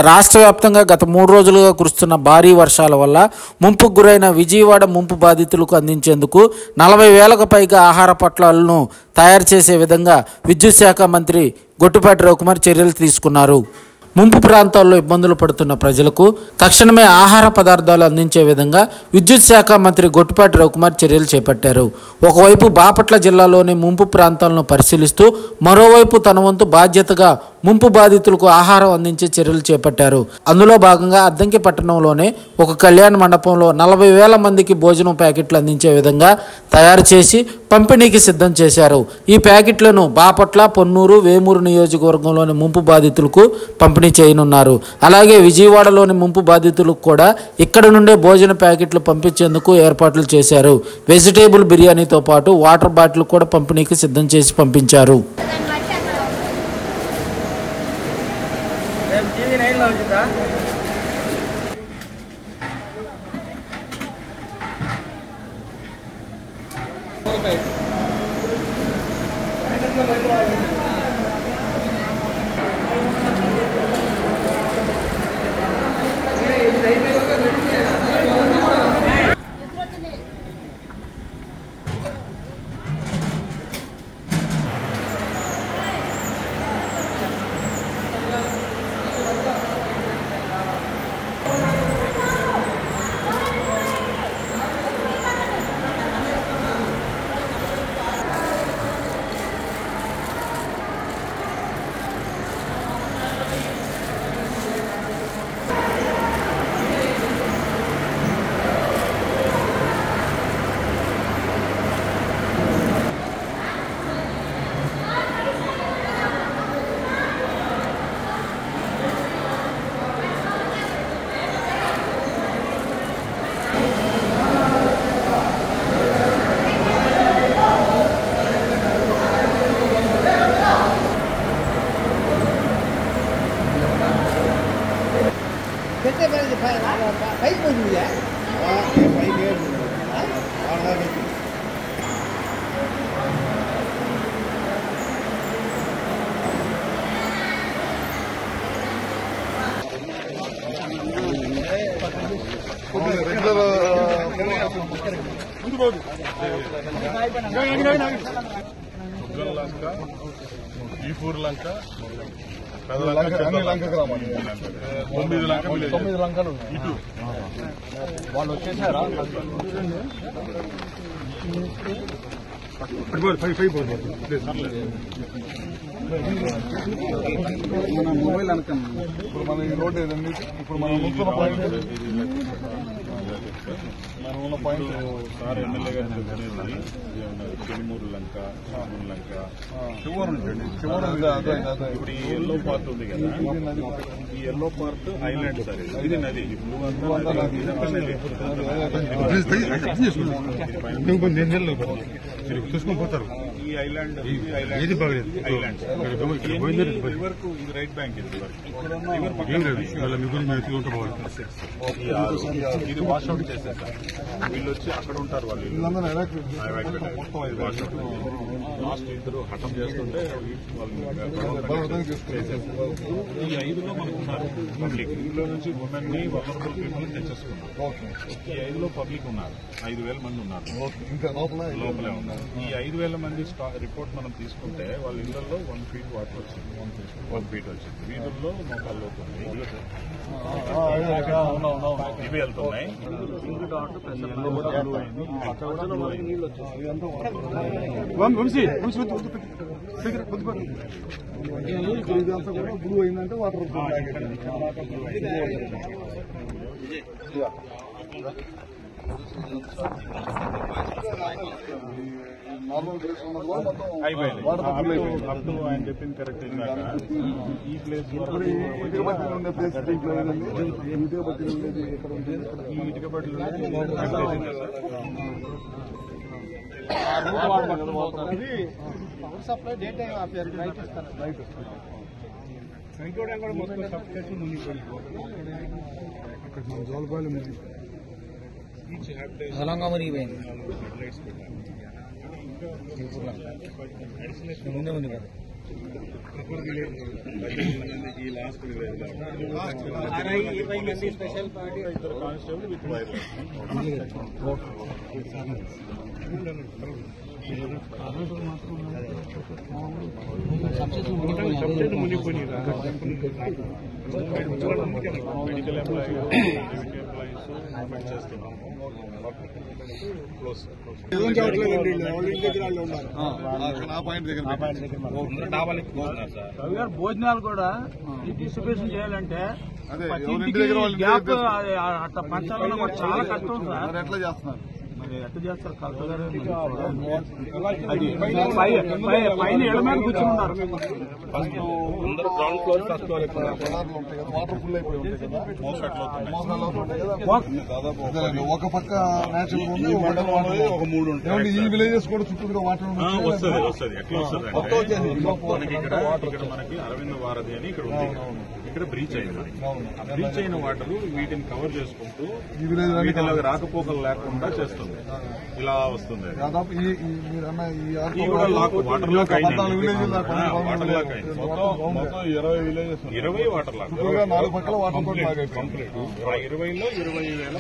రాష్ట్ర వ్యాప్తంగా గత 3 రోజులుగా కురుస్తున్న భారీ వర్షాల వల్ల ముంపుకు గురైన విజయవాడ ముంపు బాధితులకు అందించేందుకు 40,000కు పైగా ఆహార పొట్లాలను తయారు చేసే విధంగా విద్యుత్ శాఖ మంత్రి గొట్టిపాటి రవికుమార్ చర్యలు తీసుకున్నారు. ముంపు ప్రాంతాల్లో ఇబ్బందులు పడుతున్న ప్రజలకు తక్షణమే ఆహార పదార్థాలు అందించే విధంగా విద్యుత్ శాఖ మంత్రి గొట్టిపాటి రవికుమార్ చర్యలు చేపట్టారు. ఒకవైపు బాపట్ల జిల్లాలోని ముంపు ప్రాంతాలను పరిశీలిస్తూ మరోవైపు తన వంతు బాధ్యతగా ముంపు బాధితులకు ఆహారం అందించే చర్యలు చేపట్టారు. అందులో భాగంగా అద్దంకి పట్టణంలోనే ఒక కళ్యాణ మండపంలో 40,000 మందికి భోజనం ప్యాకెట్లు అందించే విధంగా తయారు చేసి పంపిణీకి సిద్ధం చేశారు. ఈ ప్యాకెట్లను బాపట్ల, పొన్నూరు, వేమూరు నియోజకవర్గంలోని ముంపు బాధితులకు పంపిణీ చేయనున్నారు. అలాగే విజయవాడలోని ముంపు బాధితులకు కూడా ఇక్కడ నుండే భోజన ప్యాకెట్లు పంపించేందుకు ఏర్పాట్లు చేశారు. వెజిటేబుల్ బిర్యానీతో పాటు వాటర్ బాటిల్ కూడా పంపిణీకి సిద్ధం చేసి పంపించారు. ఈపూర్ లంక, లంక గ్రామాలు 9 లంకలు ఇటు వాళ్ళు వచ్చేసారా? మన మొబైల్ అనుకున్నాం. ఇప్పుడు మన ఈ రోడ్డు ఏదండి? ఇప్పుడు మనం ఉన్న పాయింట్ సార్ ఎమ్మెల్యే గారు పెనుమూరు లంక, సాగూరు లంక, చివరి ఇప్పుడు ఈ ఎల్లో పార్ట్ ఉంది కదా, ఈ ఎల్లో పార్ట్ ఐలాండ్ సార్. ఇది నది. చూసుకొని పోతారు. ఈ ఐలాండ్ ఐలాండ్ రివర్ కు ఇది రైట్ బ్యాంక్. ఇది వాష్అవుట్ చేశారు. వీళ్ళు వచ్చి అక్కడ ఉంటారు. వాళ్ళు లాస్ట్ ఇద్దరు హఠం చేస్తుంటే ఈ 5లో మనకు ఉన్నారు పబ్లిక్. ఇందులో నుంచి ఉమెన్ ని వల్నరబుల్ పీపుల్ తెచ్చేసుకున్నారు. ఈ 5లో పబ్లిక్ ఉన్నారు. 5,000 మంది ఉన్నారు. ఇంకా లోపలే ఉన్నారు. ఈ 5,000 మంది రిపోర్ట్ మనం తీసుకుంటే వాళ్ళ ఇళ్లలో 1 feet వాటర్ వచ్చింది. 1 feet వచ్చింది. వీధుల్లో మోకాల్లో ఇవి వెళ్తున్నాయి. బ్లూ అయిందంటే వాటర్ అయిపోయింది. అప్పుడు ఆయన చెప్పింది కరెక్ట్. ఈ ప్లేస్ ఉండే ప్లేస్ ఇటుకబట్టి ఉండేది ఎక్కడ ఉంటుంది? ఈ ఇటుకబట్టి పవర్ సప్లై డే టైం ఆపారు. రైట్ ఇస్తారు. రైట్ కూడా మొత్తం సబ్స్టేషన్ మునిగిపోయింది. అక్కడ మన జోలపాయలు బలంగా మునిగిపోయింది. లైట్స్ పెట్టారు. ముందే ఉంది కదా. ఈ లాస్ట్ విలేజ్ స్పెషల్ పార్టీ ఇద్దరు కానిస్టేబుల్ విత్ వైర్లెస్ సబ్జెక్ట్ మునిగిపోయి మెడికల్ ఎంప్లాయీస్ చేస్తున్నాము భోజనాలు కూడా డిస్ట్రిబ్యూషన్ చేయాలంటే గ్యాప్ అట్లా పంచాలన్నా కూడా చాలా కష్టం సార్. ఎట్లా చేస్తున్నారు? మరి ఎట్లా చేస్తారు కలెక్టర్ గారు? అది పైన ఇళ్ల మీద కూర్చున్నారు. ఫస్ట్ అందరూ ground floor first flour water full అయిపోయి ఉంటాయి కదా, దాదాపు ఒక పక్క నేచురల్ ఉంది, ఒక 3 ఉంటాయి. ఈ విలేజెస్ కూడా చుట్టూ వాటర్ వస్తుంది. ఎట్లా వస్తుంది మనకి ఇక్కడ మనకి అరవింద వారధి అని ఇక్కడ ఉంది. ఇక్కడ బ్రీచ్ అయింది. ఆ బ్రీచ్ అయిన వాటర్ వీటిని కవర్ చేసుకుంటూ వీటిలో రాకపోకలు లేకుండా చేస్తుంది. ఇలా వస్తుంది. దాదాపు కూడా వాటర్ లాక్ అయింది. వాటర్ లాక్ అయింది. మొత్తం 20 విలేజెస్ 20 వాటర్ లాక్. 4 పక్కల వాటర్ కంప్లీట్ 20లో 20,000